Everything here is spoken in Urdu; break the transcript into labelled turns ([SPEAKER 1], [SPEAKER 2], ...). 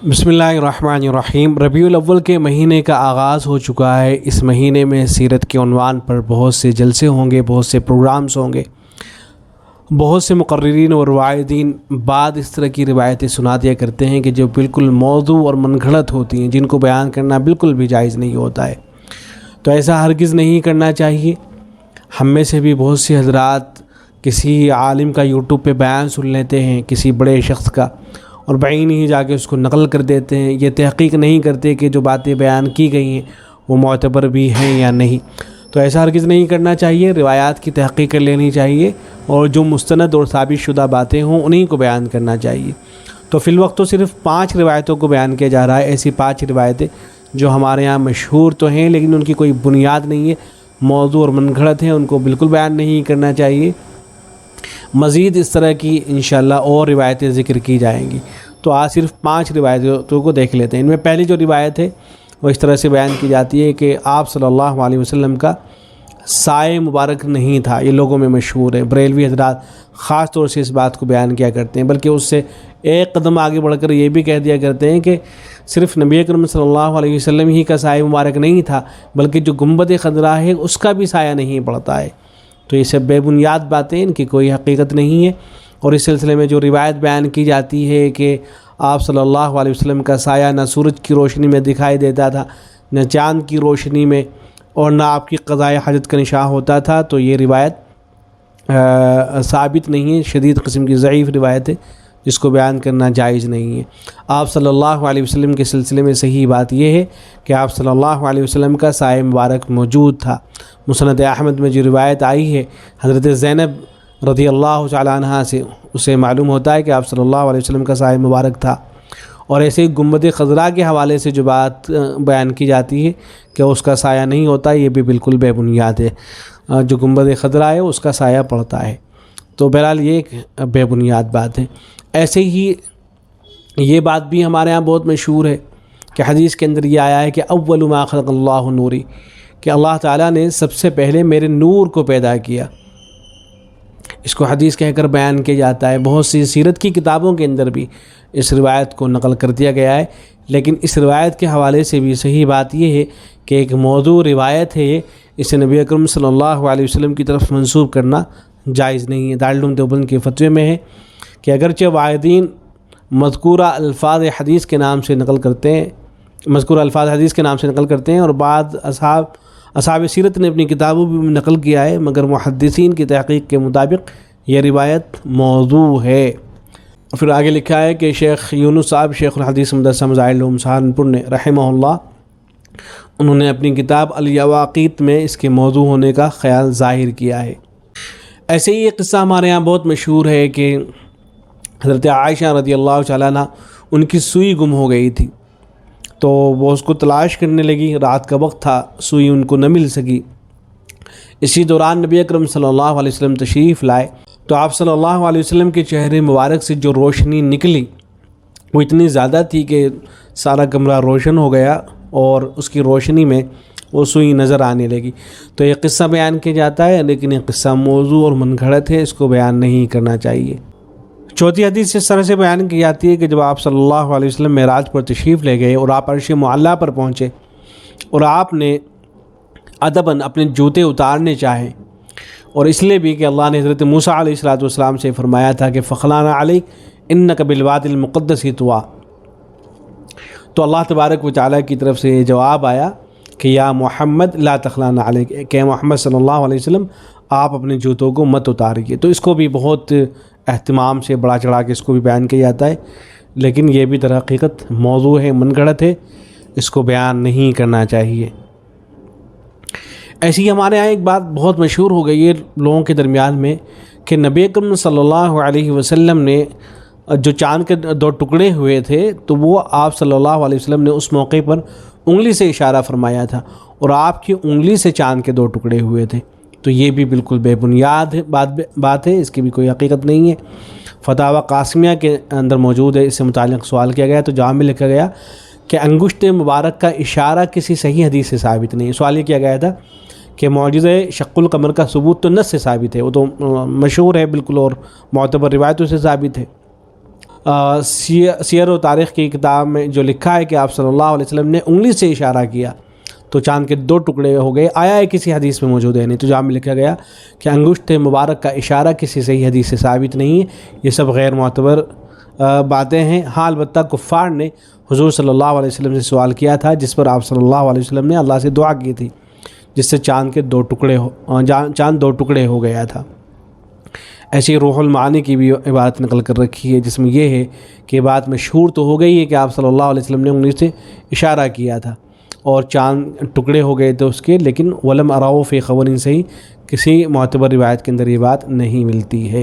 [SPEAKER 1] بسم اللہ الرحمن الرحیم۔ ربیع الاول کے مہینے کا آغاز ہو چکا ہے۔ اس مہینے میں سیرت کے عنوان پر بہت سے جلسے ہوں گے، بہت سے پروگرامز ہوں گے، بہت سے مقررین اور روایتین بعد اس طرح کی روایتیں سنا دیا کرتے ہیں کہ جو بالکل موضوع اور من گھڑت ہوتی ہیں، جن کو بیان کرنا بالکل بھی جائز نہیں ہوتا ہے۔ تو ایسا ہرگز نہیں کرنا چاہیے۔ ہم میں سے بھی بہت سے حضرات کسی عالم کا یوٹیوب پہ بیان سن لیتے ہیں، کسی بڑے شخص کا، اور بعین ہی جا کے اس کو نقل کر دیتے ہیں۔ یہ تحقیق نہیں کرتے کہ جو باتیں بیان کی گئی ہیں وہ معتبر بھی ہیں یا نہیں۔ تو ایسا ہرگز نہیں کرنا چاہیے۔ روایات کی تحقیق کر لینی چاہیے، اور جو مستند اور ثابت شدہ باتیں ہوں انہیں کو بیان کرنا چاہیے۔ تو فی الوقت تو صرف 5 روایتوں کو بیان کیا جا رہا ہے، ایسی 5 روایتیں جو ہمارے یہاں مشہور تو ہیں لیکن ان کی کوئی بنیاد نہیں ہے، موضوع اور من گھڑت ہیں، ان کو بالکل بیان نہیں کرنا چاہیے۔ مزید اس طرح کی انشاءاللہ اور روایتیں ذکر کی جائیں گی۔ تو آج صرف 5 روایتوں کو دیکھ لیتے ہیں۔ ان میں پہلی جو روایت ہے وہ اس طرح سے بیان کی جاتی ہے کہ آپ صلی اللہ علیہ وسلم کا سائے مبارک نہیں تھا۔ یہ لوگوں میں مشہور ہے۔ بریلوی حضرات خاص طور سے اس بات کو بیان کیا کرتے ہیں، بلکہ اس سے ایک قدم آگے بڑھ کر یہ بھی کہہ دیا کرتے ہیں کہ صرف نبی اکرم صلی اللہ علیہ وسلم ہی کا سائے مبارک نہیں تھا، بلکہ جو گنبد خضرا ہے اس کا بھی سایہ نہیں پڑتا ہے۔ تو یہ سب بے بنیاد باتیں، ان کی کوئی حقیقت نہیں ہے۔ اور اس سلسلے میں جو روایت بیان کی جاتی ہے کہ آپ صلی اللہ علیہ وسلم کا سایہ نہ سورج کی روشنی میں دکھائی دیتا تھا، نہ چاند کی روشنی میں، اور نہ آپ کی قضائے حاجت کا نشاں ہوتا تھا، تو یہ روایت ثابت نہیں ہے، شدید قسم کی ضعیف روایت ہے، جس کو بیان کرنا جائز نہیں ہے۔ آپ صلی اللہ علیہ وسلم کے سلسلے میں صحیح بات یہ ہے کہ آپ صلی اللہ علیہ وسلم کا سایہ مبارک موجود تھا۔ مسند احمد میں جو روایت آئی ہے حضرت زینب رضی اللہ تعالی عنہا سے، اسے معلوم ہوتا ہے کہ آپ صلی اللہ علیہ وسلم کا سایہ مبارک تھا۔ اور ایسے ہی گنبد خضرا کے حوالے سے جو بات بیان کی جاتی ہے کہ اس کا سایہ نہیں ہوتا، یہ بھی بالکل بے بنیاد ہے۔ جو گنبد خضرا ہے اس کا سایہ پڑتا ہے، تو بہرحال یہ ایک بے بنیاد بات ہے۔ ایسے ہی یہ بات بھی ہمارے ہاں بہت مشہور ہے کہ حدیث کے اندر یہ آیا ہے کہ اول ما خلق اللہ نوری، کہ اللہ تعالیٰ نے سب سے پہلے میرے نور کو پیدا کیا۔ اس کو حدیث کہہ کر بیان کیا جاتا ہے۔ بہت سی سیرت کی کتابوں کے اندر بھی اس روایت کو نقل کر دیا گیا ہے، لیکن اس روایت کے حوالے سے بھی صحیح بات یہ ہے کہ ایک موضوع روایت ہے، اسے نبی اکرم صلی اللہ علیہ وسلم کی طرف منسوب کرنا جائز نہیں ہے۔ دارالعلوم دیوبند کے فتوے میں ہے کہ اگرچہ واعظین مذکورہ الفاظ حدیث کے نام سے نقل کرتے ہیں، مذکورہ الفاظ حدیث کے نام سے نقل کرتے ہیں، اور بعض اصحاب سیرت نے اپنی کتابوں میں نقل کیا ہے، مگر محدثین کی تحقیق کے مطابق یہ روایت موضوع ہے۔ اور پھر آگے لکھا ہے کہ شیخ یونس صاحب، شیخ الحدیث مدرسہ مظاہر العلوم سہارنپور نے رحمہ اللہ، انہوں نے اپنی کتاب الیواقیت میں اس کے موضوع ہونے کا خیال ظاہر کیا ہے۔ ایسے ہی ایک قصہ ہمارے یہاں بہت مشہور ہے کہ حضرت عائشہ رضی اللہ تعالیٰ عنہ، ان کی سوئی گم ہو گئی تھی، تو وہ اس کو تلاش کرنے لگی۔ رات کا وقت تھا، سوئی ان کو نہ مل سکی۔ اسی دوران نبی اکرم صلی اللہ علیہ وسلم تشریف لائے، تو آپ صلی اللہ علیہ وسلم کے چہرے مبارک سے جو روشنی نکلی وہ اتنی زیادہ تھی کہ سارا کمرہ روشن ہو گیا، اور اس کی روشنی میں وہ سوئی نظر آنے لگی۔ تو یہ قصہ بیان کیا جاتا ہے، لیکن یہ قصہ موضوع اور من گھڑت ہے، اس کو بیان نہیں کرنا چاہیے۔ چوتھی حدیث اس طرح سے بیان کی جاتی ہے کہ جب آپ صلی اللہ علیہ وسلم معراج پر تشریف لے گئے اور آپ عرش معلیٰ پر پہنچے، اور آپ نے ادباً اپنے جوتے اتارنے چاہے، اور اس لیے بھی کہ اللہ نے حضرت موسیٰ علیہ السلام سے فرمایا تھا کہ فخلانا علیک انک بالوادی المقدس طویٰ، تو اللہ تبارک و تعالیٰ کی طرف سے یہ جواب آیا کہ یا محمد لا تخلانا علیک، کہ محمد صلی اللہ علیہ وسلم آپ اپنے جوتوں کو مت اتاریے۔ تو اس کو بھی بہت اہتمام سے بڑا چڑھا کے اس کو بھی بیان کیا جاتا ہے، لیکن یہ بھی در حقیقت موضوع ہے، من گھڑت ہے، اس کو بیان نہیں کرنا چاہیے۔ ایسی ہمارے یہاں ایک بات بہت مشہور ہو گئی ہے لوگوں کے درمیان میں کہ نبی اکرم صلی اللہ علیہ وسلم نے جو چاند کے 2 ٹکڑے ہوئے تھے، تو وہ آپ صلی اللہ علیہ وسلم نے اس موقع پر انگلی سے اشارہ فرمایا تھا، اور آپ کی انگلی سے چاند کے 2 ٹکڑے ہوئے تھے۔ تو یہ بھی بالکل بے بنیاد بات ہے، اس کی بھی کوئی حقیقت نہیں ہے۔ فتاوی قاسمیہ کے اندر موجود ہے، اس سے متعلق سوال کیا گیا تو جواب میں لکھا گیا کہ انگشت مبارک کا اشارہ کسی صحیح حدیث سے ثابت نہیں ہے۔ سوال یہ کیا گیا تھا کہ معجزہ شق القمر کا ثبوت تو نص سے ثابت ہے، وہ تو مشہور ہے بالکل، اور معتبر روایتوں سے ثابت ہے، سیر و تاریخ کی کتاب میں جو لکھا ہے کہ آپ صلی اللہ علیہ وسلم نے انگلی سے اشارہ کیا تو چاند کے 2 ٹکڑے ہو گئے، آیا ہے کسی حدیث میں موجود ہے نہیں، تو جہاں میں لکھا گیا کہ انگشت مبارک کا اشارہ کسی صحیح حدیث سے ثابت نہیں ہے، یہ سب غیر معتبر باتیں ہیں۔ ہاں البتہ کفار نے حضور صلی اللہ علیہ وسلم سے سوال کیا تھا، جس پر آپ صلی اللہ علیہ وسلم نے اللہ سے دعا کی تھی، جس سے چاند کے 2 ٹکڑے ہو گیا تھا۔ ایسی روح المعانی کی بھی عبارت نقل کر رکھی ہے، جس میں یہ ہے کہ بات مشہور تو ہو گئی ہے کہ آپ صلی اللہ علیہ وسلم نے انگلی سے اشارہ کیا تھا اور چاند ٹکڑے ہو گئے تھے اس کے، لیکن ولم اراؤ فی خبر صحیح، کسی معتبر روایت کے اندر یہ بات نہیں ملتی ہے۔